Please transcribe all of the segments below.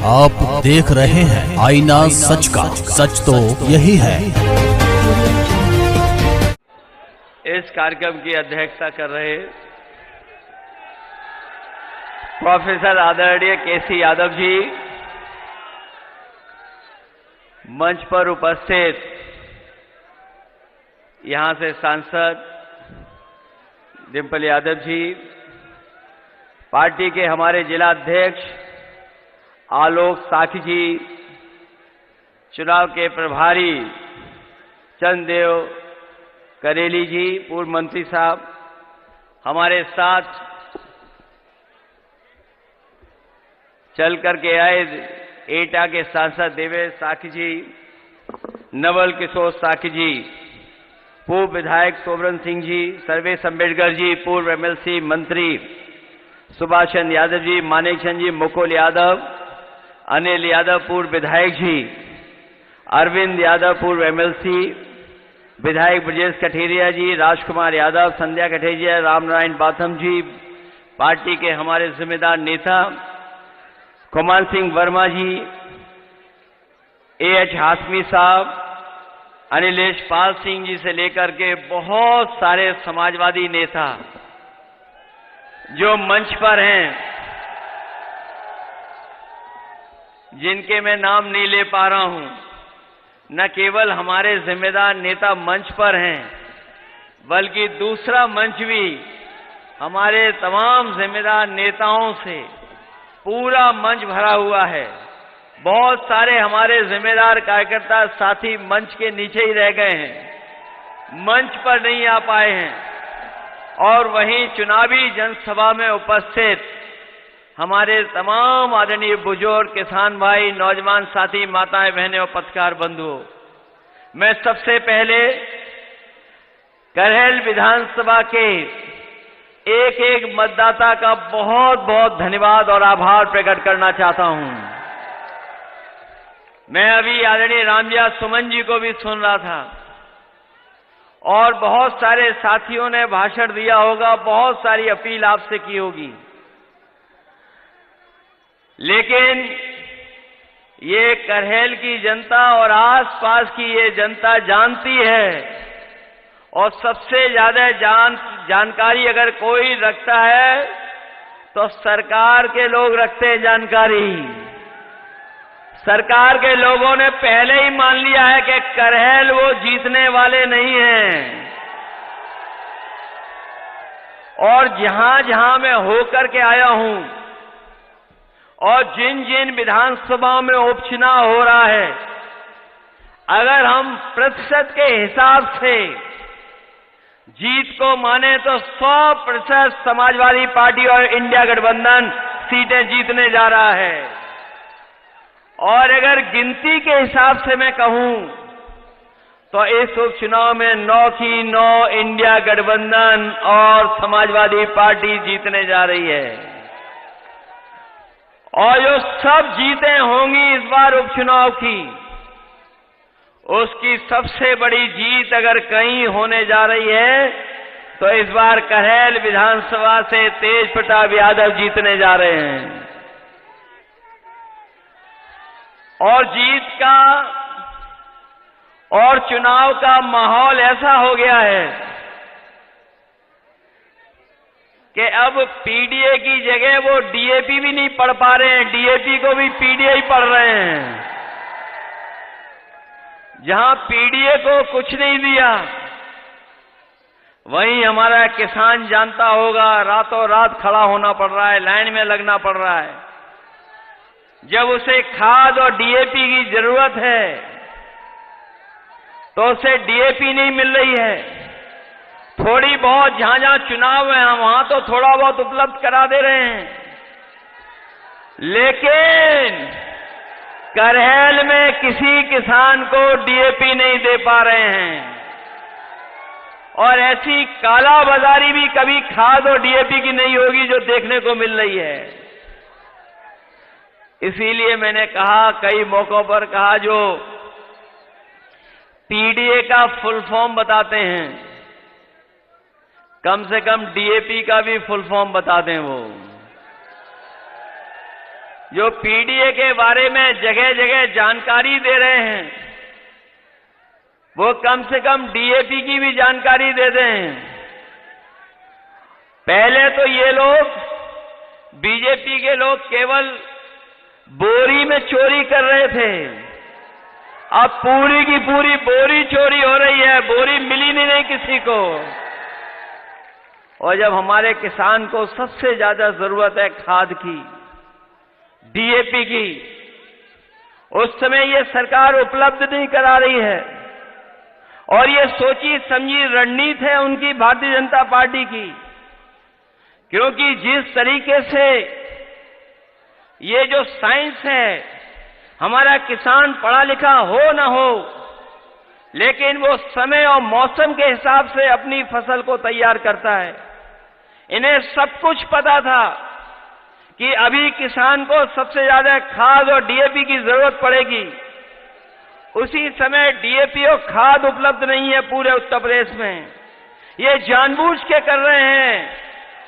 आप देख रहे हैं आईना सच का, सच तो यही है। इस कार्यक्रम की अध्यक्षता कर रहे प्रोफेसर आदरणीय केसी यादव जी, मंच पर उपस्थित यहां से सांसद डिंपल यादव जी, पार्टी के हमारे जिला अध्यक्ष आलोक साखी जी, चुनाव के प्रभारी चंद्रदेव करेली जी, पूर्व मंत्री साहब, हमारे साथ चल करके आए एटा के सांसद देवेश साखी जी, नवल किशोर साखी जी, पूर्व विधायक सोबरन सिंह जी, सर्वेश अम्बेडकर जी, पूर्व एमएलसी मंत्री सुभाष चंद्र यादव जी, मानेक चंद जी, मुकुल यादव, अनिल यादव पूर्व विधायक जी, अरविंद यादव पूर्व एमएलसी, विधायक ब्रजेश कठेरिया जी, राजकुमार यादव, संध्या कठेरिया, रामनारायण बाथम जी, पार्टी के हमारे जिम्मेदार नेता कुमार सिंह वर्मा जी, एएच हाशमी साहब, अनिलेश पाल सिंह जी से लेकर के बहुत सारे समाजवादी नेता जो मंच पर हैं, जिनके मैं नाम नहीं ले पा रहा हूं, न केवल हमारे जिम्मेदार नेता मंच पर हैं, बल्कि दूसरा मंच भी हमारे तमाम जिम्मेदार नेताओं से पूरा मंच भरा हुआ है। बहुत सारे हमारे जिम्मेदार कार्यकर्ता साथी मंच के नीचे ही रह गए हैं, मंच पर नहीं आ पाए हैं। और वहीं चुनावी जनसभा में उपस्थित हमारे तमाम आदरणीय बुजुर्ग, किसान भाई, नौजवान साथी, माताएं, बहनें और पत्रकार बंधुओं, मैं सबसे पहले करहल विधानसभा के एक एक मतदाता का बहुत बहुत धन्यवाद और आभार प्रकट करना चाहता हूं। मैं अभी आदरणीय रामजिया सुमन जी को भी सुन रहा था और बहुत सारे साथियों ने भाषण दिया होगा, बहुत सारी अपील आपसे की होगी, लेकिन ये करहल की जनता और आसपास की ये जनता जानती है, और सबसे ज्यादा जानकारी अगर कोई रखता है तो सरकार के लोग रखते हैं जानकारी। सरकार के लोगों ने पहले ही मान लिया है कि करहल वो जीतने वाले नहीं हैं, और जहां जहां मैं होकर के आया हूं और जिन जिन विधानसभाओं में उपचुनाव हो रहा है, अगर हम प्रतिशत के हिसाब से जीत को माने तो 100% समाजवादी पार्टी और इंडिया गठबंधन सीटें जीतने जा रहा है। और अगर गिनती के हिसाब से मैं कहूं तो इस उपचुनाव में 9 की 9 इंडिया गठबंधन और समाजवादी पार्टी जीतने जा रही है। और जो सब जीतें होंगी इस बार उपचुनाव की, उसकी सबसे बड़ी जीत अगर कहीं होने जा रही है तो इस बार करहल विधानसभा से तेज प्रताप यादव जीतने जा रहे हैं। और जीत का और चुनाव का माहौल ऐसा हो गया है कि अब पीडीए की जगह वो डीएपी भी नहीं पढ़ पा रहे हैं, डीएपी को भी पीडीए ही पढ़ रहे हैं। जहां पीडीए को कुछ नहीं दिया, वहीं हमारा किसान जानता होगा, रातों रात खड़ा होना पड़ रहा है, लाइन में लगना पड़ रहा है। जब उसे खाद और डीएपी की जरूरत है तो उसे डीएपी नहीं मिल रही है। थोड़ी बहुत जहां जहां चुनाव है वहां तो थोड़ा बहुत उपलब्ध करा दे रहे हैं, लेकिन करहल में किसी किसान को डीएपी नहीं दे पा रहे हैं। और ऐसी कालाबाजारी भी कभी खाद और डीएपी की नहीं होगी जो देखने को मिल रही है। इसीलिए मैंने कहा, कई मौकों पर कहा, जो पीडीए का फुल फॉर्म बताते हैं, कम से कम डीएपी का भी फुल फॉर्म बता दें वो। जो पीडीए के बारे में जगह जगह जानकारी दे रहे हैं, वो कम से कम डीएपी की भी जानकारी दे दें। पहले तो ये लोग, बीजेपी के लोग, केवल बोरी में चोरी कर रहे थे। अब पूरी की पूरी बोरी चोरी हो रही है, बोरी मिली नहीं किसी को। और जब हमारे किसान को सबसे ज्यादा जरूरत है खाद की, डीएपी की, उस समय ये सरकार उपलब्ध नहीं करा रही है। और ये सोची समझी रणनीति है उनकी, भारतीय जनता पार्टी की। क्योंकि जिस तरीके से ये जो साइंस है, हमारा किसान पढ़ा लिखा हो ना हो, लेकिन वो समय और मौसम के हिसाब से अपनी फसल को तैयार करता है। इन्हें सब कुछ पता था कि अभी किसान को सबसे ज्यादा खाद और डीएपी की जरूरत पड़ेगी। उसी समय डीएपी और खाद उपलब्ध नहीं है पूरे उत्तर प्रदेश में। ये जानबूझ के कर रहे हैं,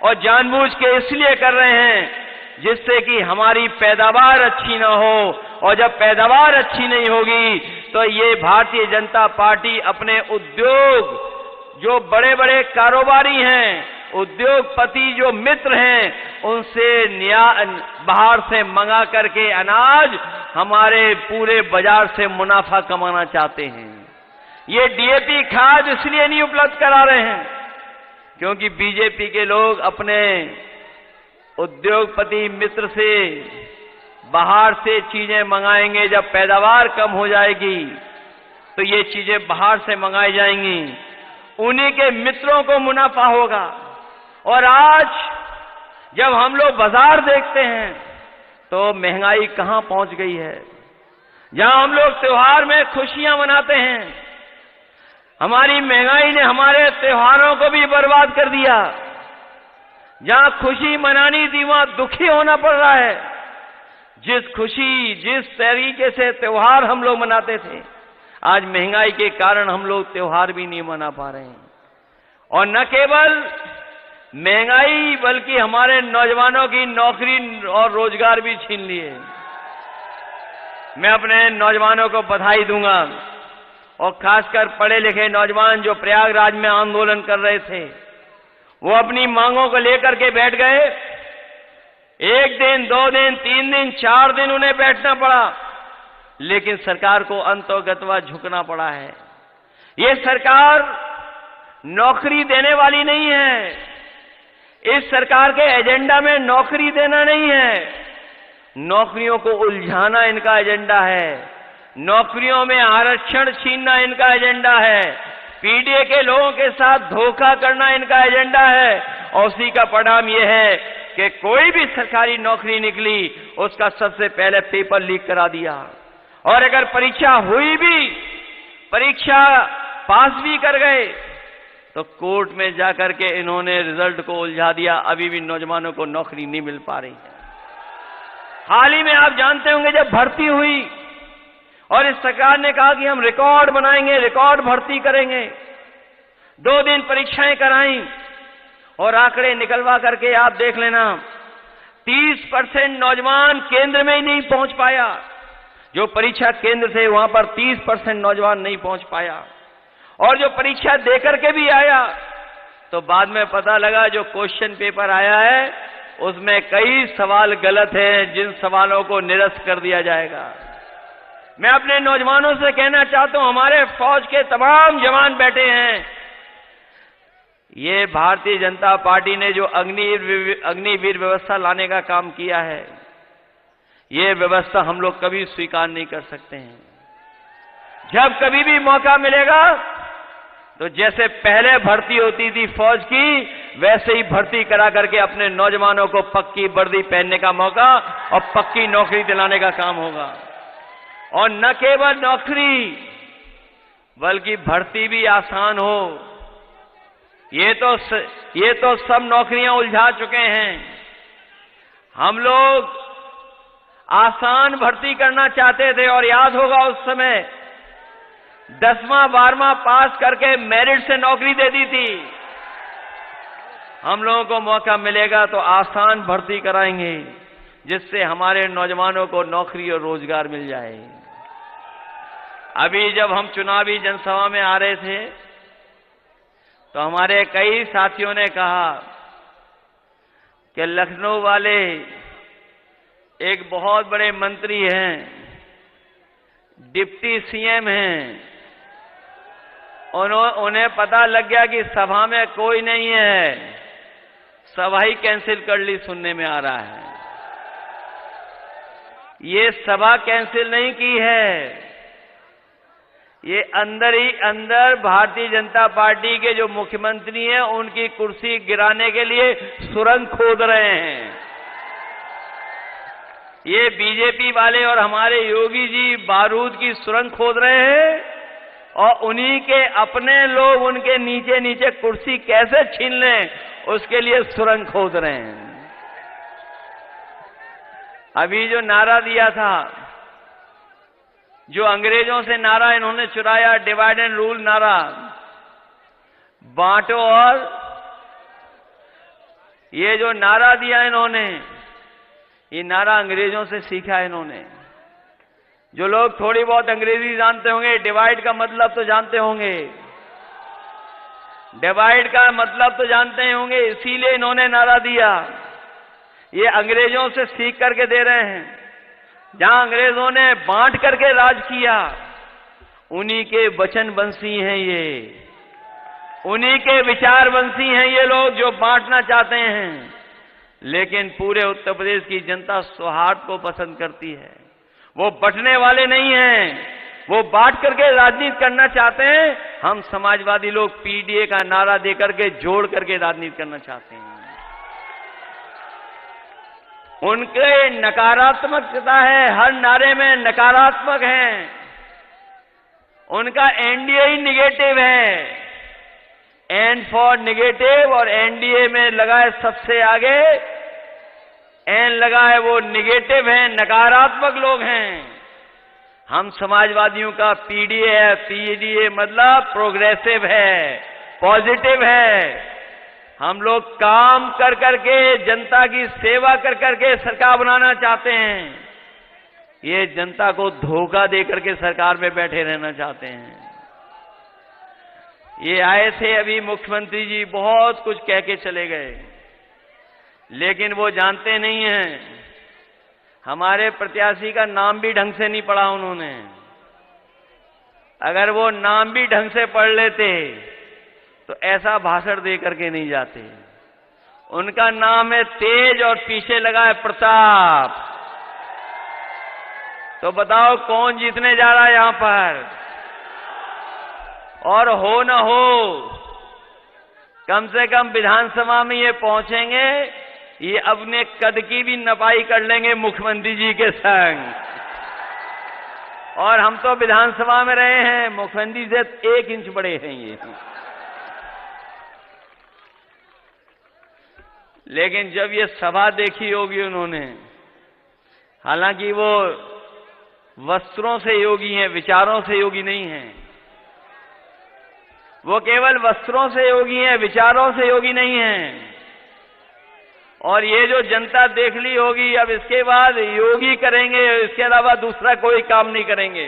और जानबूझ के इसलिए कर रहे हैं जिससे कि हमारी पैदावार अच्छी ना हो। और जब पैदावार अच्छी नहीं होगी तो ये भारतीय जनता पार्टी अपने उद्योग, जो बड़े बड़े कारोबारी हैं, उद्योगपति जो मित्र हैं, उनसे बाहर से मंगा करके अनाज हमारे पूरे बाजार से मुनाफा कमाना चाहते हैं। ये डीएपी खाद इसलिए नहीं उपलब्ध करा रहे हैं क्योंकि बीजेपी के लोग अपने उद्योगपति मित्र से बाहर से चीजें मंगाएंगे। जब पैदावार कम हो जाएगी तो ये चीजें बाहर से मंगाई जाएंगी, उन्हीं के मित्रों को मुनाफा होगा। और आज जब हम लोग बाजार देखते हैं तो महंगाई कहां पहुंच गई है। जहां हम लोग त्योहार में खुशियां मनाते हैं, हमारी महंगाई ने हमारे त्योहारों को भी बर्बाद कर दिया। जहां खुशी मनानी थी वहां दुखी होना पड़ रहा है। जिस तरीके से त्योहार हम लोग मनाते थे, आज महंगाई के कारण हम लोग त्योहार भी नहीं मना पा रहे हैं। और न केवल महंगाई बल्कि हमारे नौजवानों की नौकरी और रोजगार भी छीन लिए। मैं अपने नौजवानों को बधाई दूंगा, और खासकर पढ़े लिखे नौजवान जो प्रयागराज में आंदोलन कर रहे थे, वो अपनी मांगों को लेकर के बैठ गए। 1 दिन, 2 दिन, 3 दिन, 4 दिन उन्हें बैठना पड़ा, लेकिन सरकार को अंतोगत्वा झुकना पड़ा है। ये सरकार नौकरी देने वाली नहीं है। इस सरकार के एजेंडा में नौकरी देना नहीं है, नौकरियों को उलझाना इनका एजेंडा है। नौकरियों में आरक्षण छीनना इनका एजेंडा है। पीडीए के लोगों के साथ धोखा करना इनका एजेंडा है। और उसी का परिणाम यह है कि कोई भी सरकारी नौकरी निकली, उसका सबसे पहले पेपर लीक करा दिया। और अगर परीक्षा हुई भी, परीक्षा पास भी कर गए, तो कोर्ट में जाकर के इन्होंने रिजल्ट को उलझा दिया। अभी भी नौजवानों को नौकरी नहीं मिल पा रही है। हाल ही में आप जानते होंगे जब भर्ती हुई और इस सरकार ने कहा कि हम रिकॉर्ड बनाएंगे, रिकॉर्ड भर्ती करेंगे, 2 दिन परीक्षाएं कराई और आंकड़े निकलवा करके आप देख लेना, 30% नौजवान केंद्र में ही नहीं पहुंच पाया। जो परीक्षा केंद्र थे वहां पर 30% नौजवान नहीं पहुंच पाया। और जो परीक्षा देकर के भी आया तो बाद में पता लगा जो क्वेश्चन पेपर आया है उसमें कई सवाल गलत हैं, जिन सवालों को निरस्त कर दिया जाएगा। मैं अपने नौजवानों से कहना चाहता हूं, हमारे फौज के तमाम जवान बैठे हैं, ये भारतीय जनता पार्टी ने जो अग्निवीर व्यवस्था लाने का काम किया है, ये व्यवस्था हम लोग कभी स्वीकार नहीं कर सकते हैं। जब कभी भी मौका मिलेगा तो जैसे पहले भर्ती होती थी फौज की, वैसे ही भर्ती करा करके अपने नौजवानों को पक्की वर्दी पहनने का मौका और पक्की नौकरी दिलाने का काम होगा। और न केवल नौकरी बल्कि भर्ती भी आसान हो। ये तो सब नौकरियां उलझा चुके हैं। हम लोग आसान भर्ती करना चाहते थे और याद होगा उस समय 10वां 12वां पास करके मेरिट से नौकरी दे दी थी। हम लोगों को मौका मिलेगा तो आसान भर्ती कराएंगे, जिससे हमारे नौजवानों को नौकरी और रोजगार मिल जाए। अभी जब हम चुनावी जनसभा में आ रहे थे तो हमारे कई साथियों ने कहा कि लखनऊ वाले एक बहुत बड़े मंत्री हैं, डिप्टी सीएम हैं, उन्हें पता लग गया कि सभा में कोई नहीं है, सभा ही कैंसिल कर ली, सुनने में आ रहा है। ये सभा कैंसिल नहीं की है, ये अंदर ही अंदर भारतीय जनता पार्टी के जो मुख्यमंत्री हैं उनकी कुर्सी गिराने के लिए सुरंग खोद रहे हैं। ये बीजेपी वाले और हमारे योगी जी बारूद की सुरंग खोद रहे हैं और उन्हीं के अपने लोग उनके नीचे नीचे कुर्सी कैसे छीन लें उसके लिए सुरंग खोद रहे हैं। अभी जो नारा दिया था, जो अंग्रेजों से नारा इन्होंने चुराया, डिवाइड एंड रूल नारा, बांटो, और ये जो नारा दिया इन्होंने, ये नारा अंग्रेजों से सीखा है इन्होंने। जो लोग थोड़ी बहुत अंग्रेजी जानते होंगे, डिवाइड का मतलब तो जानते होंगे, डिवाइड का मतलब तो जानते होंगे, इसीलिए इन्होंने नारा दिया। ये अंग्रेजों से सीख करके दे रहे हैं। जहां अंग्रेजों ने बांट करके राज किया, उन्हीं के वचनवंशी हैं ये, उन्हीं के विचारवंशी हैं ये लोग जो बांटना चाहते हैं। लेकिन पूरे उत्तर प्रदेश की जनता सौहार्द को पसंद करती है, वो बंटने वाले नहीं हैं, वो बांट करके राजनीति करना चाहते हैं। हम समाजवादी लोग पीडीए का नारा देकर के जोड़ करके राजनीति करना चाहते हैं। उनके नकारात्मकता है, हर नारे में नकारात्मक है। उनका एनडीए ही निगेटिव है, एन फॉर निगेटिव, और एनडीए में लगा है सबसे आगे एन लगा है, वो निगेटिव है, नकारात्मक लोग हैं। हम समाजवादियों का पीडीए है, पीडीए मतलब प्रोग्रेसिव है, पॉजिटिव है। हम लोग काम कर करके, जनता की सेवा कर करके सरकार बनाना चाहते हैं। ये जनता को धोखा दे करके सरकार में बैठे रहना चाहते हैं। ये आए थे अभी मुख्यमंत्री जी, बहुत कुछ कह के चले गए, लेकिन वो जानते नहीं हैं हमारे प्रत्याशी का नाम भी ढंग से नहीं पढ़ा उन्होंने। अगर वो नाम भी ढंग से पढ़ लेते तो ऐसा भाषण दे करके नहीं जाते। उनका नाम है तेज और पीछे लगा है प्रताप। तो बताओ कौन जीतने जा रहा है यहां पर? और हो न हो, कम से कम विधानसभा में ये पहुंचेंगे, ये अपने कद की भी नपाई कर लेंगे मुख्यमंत्री जी के संग। और हम तो विधानसभा में रहे हैं, मुख्यमंत्री से 1 इंच बड़े हैं ये। लेकिन जब ये सभा देखी होगी उन्होंने, हालांकि वो वस्त्रों से योगी हैं, विचारों से योगी नहीं हैं। वो केवल वस्त्रों से योगी हैं, विचारों से योगी नहीं हैं। और ये जो जनता देख ली होगी, अब इसके बाद योगी करेंगे, इसके अलावा दूसरा कोई काम नहीं करेंगे।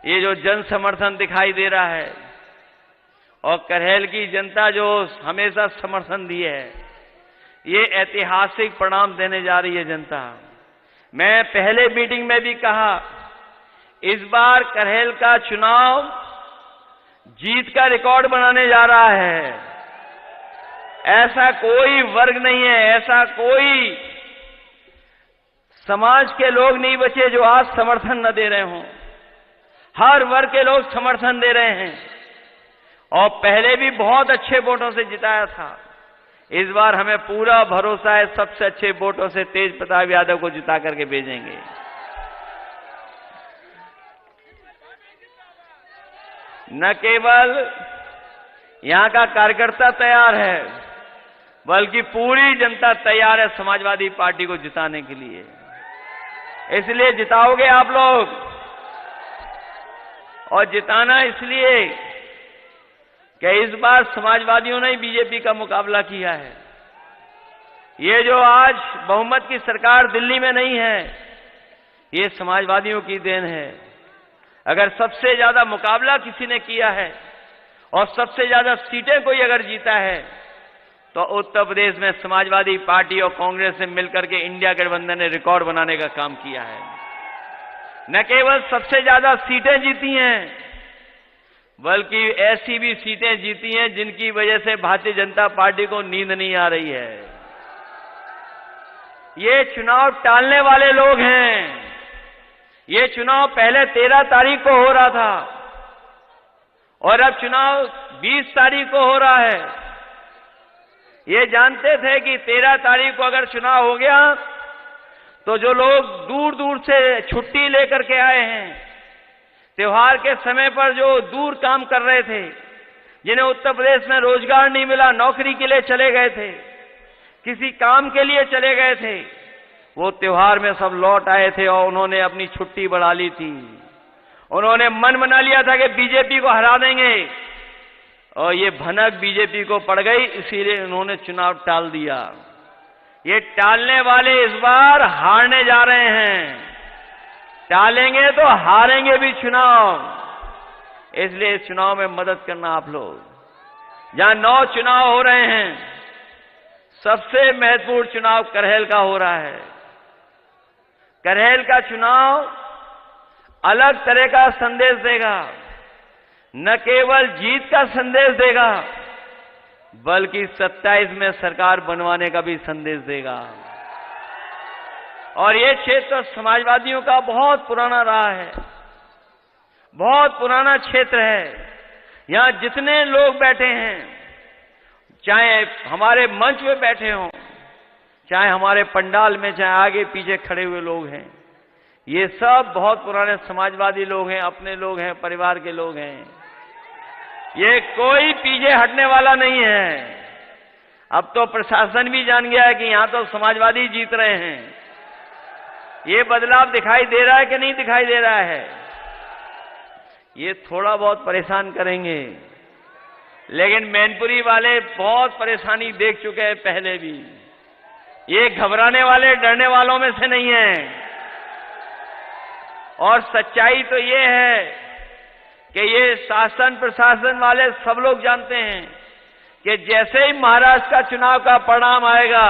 ये जो जन समर्थन दिखाई दे रहा है, और करहेल की जनता जो हमेशा समर्थन दी है, ये ऐतिहासिक परिणाम देने जा रही है जनता। मैं पहले मीटिंग में भी कहा, इस बार करहेल का चुनाव जीत का रिकॉर्ड बनाने जा रहा है। ऐसा कोई वर्ग नहीं है, ऐसा कोई समाज के लोग नहीं बचे जो आज समर्थन न दे रहे हों। हर वर्ग के लोग समर्थन दे रहे हैं, और पहले भी बहुत अच्छे वोटों से जिताया था। इस बार हमें पूरा भरोसा है, सबसे अच्छे वोटों से तेज प्रताप यादव को जिता करके भेजेंगे। न केवल यहां का कार्यकर्ता तैयार है, बल्कि पूरी जनता तैयार है समाजवादी पार्टी को जिताने के लिए। इसलिए जिताओगे आप लोग, और जिताना इसलिए कि इस बार समाजवादियों ने बीजेपी का मुकाबला किया है। ये जो आज बहुमत की सरकार दिल्ली में नहीं है, ये समाजवादियों की देन है। अगर सबसे ज्यादा मुकाबला किसी ने किया है और सबसे ज्यादा सीटें कोई अगर जीता है तो उत्तर प्रदेश में समाजवादी पार्टी और कांग्रेस ने मिलकर के इंडिया गठबंधन ने रिकॉर्ड बनाने का काम किया है। न केवल सबसे ज्यादा सीटें जीती हैं, बल्कि ऐसी भी सीटें जीती हैं जिनकी वजह से भारतीय जनता पार्टी को नींद नहीं आ रही है। ये चुनाव टालने वाले लोग हैं। ये चुनाव पहले 13 तारीख को हो रहा था और अब चुनाव 20 तारीख को हो रहा है। ये जानते थे कि 13 तारीख को अगर चुनाव हो गया तो जो लोग दूर दूर से छुट्टी लेकर के आए हैं, त्योहार के समय पर जो दूर काम कर रहे थे, जिन्हें उत्तर प्रदेश में रोजगार नहीं मिला, नौकरी के लिए चले गए थे, किसी काम के लिए चले गए थे, वो त्योहार में सब लौट आए थे और उन्होंने अपनी छुट्टी बढ़ा ली थी। उन्होंने मन बना लिया था कि बीजेपी को हरा देंगे और ये भनक बीजेपी को पड़ गई, इसीलिए उन्होंने चुनाव टाल दिया। ये टालने वाले इस बार हारने जा रहे हैं। टालेंगे तो हारेंगे भी चुनाव। इसलिए इस चुनाव में मदद करना आप लोग। जहां 9 चुनाव हो रहे हैं, सबसे महत्वपूर्ण चुनाव करहल का हो रहा है। करहल का चुनाव अलग तरह का संदेश देगा। न केवल जीत का संदेश देगा, बल्कि 27 में सरकार बनवाने का भी संदेश देगा। और ये क्षेत्र समाजवादियों का बहुत पुराना रहा है, बहुत पुराना क्षेत्र है। यहां जितने लोग बैठे हैं, चाहे हमारे मंच में बैठे हों, चाहे हमारे पंडाल में, चाहे आगे पीछे खड़े हुए लोग हैं, ये सब बहुत पुराने समाजवादी लोग हैं, अपने लोग हैं, परिवार के लोग हैं। ये कोई पीछे हटने वाला नहीं है। अब तो प्रशासन भी जान गया है कि यहां तो समाजवादी जीत रहे हैं। ये बदलाव दिखाई दे रहा है कि नहीं दिखाई दे रहा है? ये थोड़ा बहुत परेशान करेंगे, लेकिन मैनपुरी वाले बहुत परेशानी देख चुके हैं पहले भी। ये घबराने वाले, डरने वालों में से नहीं है। और सच्चाई तो ये है कि ये शासन प्रशासन वाले सब लोग जानते हैं कि जैसे ही महाराष्ट्र का चुनाव का परिणाम आएगा,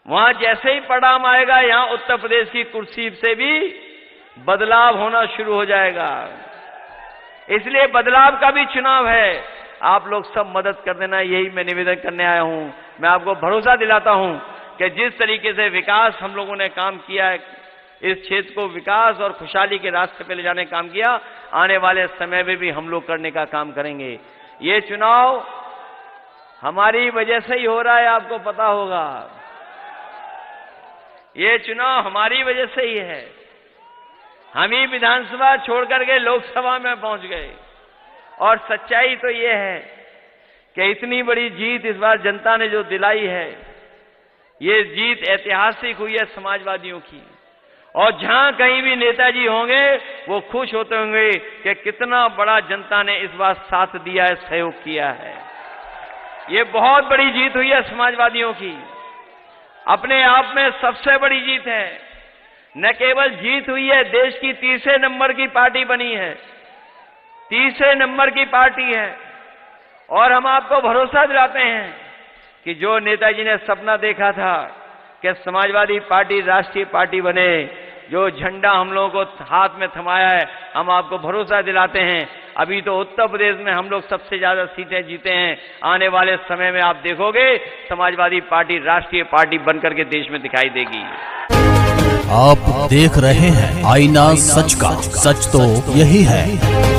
वहां जैसे ही परिणाम आएगा, यहां उत्तर प्रदेश की कुर्सी से भी बदलाव होना शुरू हो जाएगा। इसलिए बदलाव का भी चुनाव है। आप लोग सब मदद कर देना, यही मैं निवेदन करने आया हूं। मैं आपको भरोसा दिलाता हूं कि जिस तरीके से विकास हम लोगों ने काम किया है, इस क्षेत्र को विकास और खुशहाली के रास्ते पे ले जाने का काम किया, आने वाले समय में भी हम लोग करने का काम करेंगे। ये चुनाव हमारी वजह से ही हो रहा है, आपको पता होगा। ये चुनाव हमारी वजह से ही है। हम ही विधानसभा छोड़ करके लोकसभा में पहुंच गए। और सच्चाई तो ये है कि इतनी बड़ी जीत इस बार जनता ने जो दिलाई है, ये जीत ऐतिहासिक हुई है समाजवादियों की। और जहां कहीं भी नेताजी होंगे, वो खुश होते होंगे कि कितना बड़ा जनता ने इस बार साथ दिया है, सहयोग किया है। ये बहुत बड़ी जीत हुई है समाजवादियों की, अपने आप में सबसे बड़ी जीत है। न केवल जीत हुई है, देश की तीसरे नंबर की पार्टी बनी है, तीसरे नंबर की पार्टी है। और हम आपको भरोसा दिलाते हैं कि जो नेताजी ने सपना देखा था कि समाजवादी पार्टी राष्ट्रीय पार्टी बने, जो झंडा हम लोगों को हाथ में थमाया है, हम आपको भरोसा दिलाते हैं। अभी तो उत्तर प्रदेश में हम लोग सबसे ज्यादा सीटें जीते हैं। आने वाले समय में आप देखोगे समाजवादी पार्टी राष्ट्रीय पार्टी बनकर के देश में दिखाई देगी। आप देख रहे हैं आईना सच का, सच तो यही है।